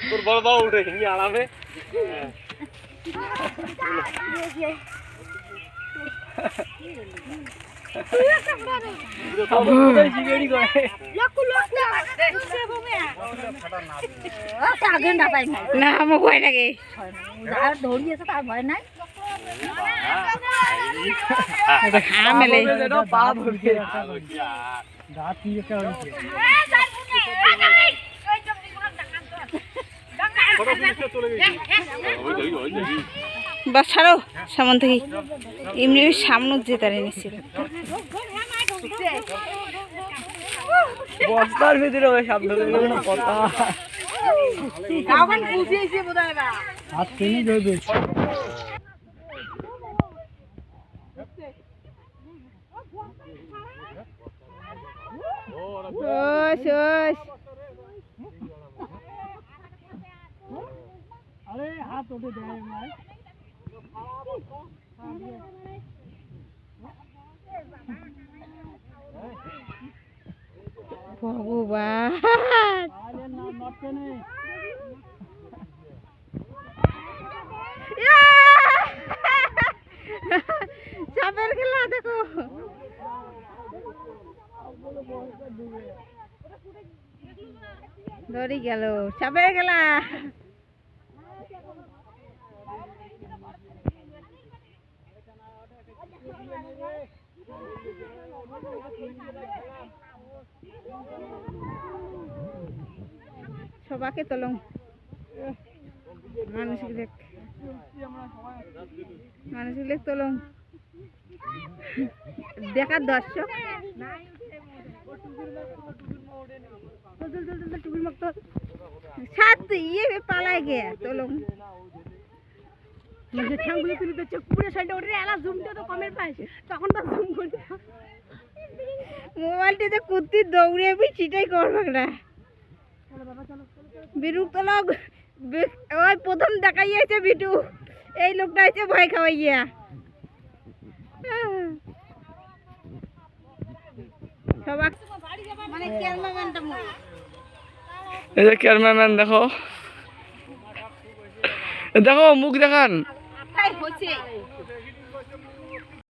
তোর বড় বাবু উঠে নিয়ে আরামে না আমার ভয় লাগে ধরিয়েছে তার ভয় নাই বাস ছাড়ো সামন থেকে এমনি সামনে যেতে নিচ্ছিল বস্তার ভিতরে ওই শব্দ কথা হাত টেনে ধরবে আরে হাত ওঠে দেয় ভাই ভগবান সাপের খেলা দেখো ধরে গেল সাপের খেলা সবাকে তোলং মানুষগুলো তোলং দেখার দর্শক সাত ইয়ে পালাই গে তোলং ঠাঙ্গুলি তুলি তো চোখ পুরো সাইডে ওঠে এলা জুমটা তো কমের পাইছে তখন তো জুম করি মোবাইলটাতে কুত্তি দৌড়ে সেটাই করবে না বিরক্ত লোক ওই প্রথম দেখাইয়াছে বিটু এই লোকটা হচ্ছে ভয় খাওয়াইয়া এই যে ক্যামেরাম্যান দেখো দেখো মুখ দেখান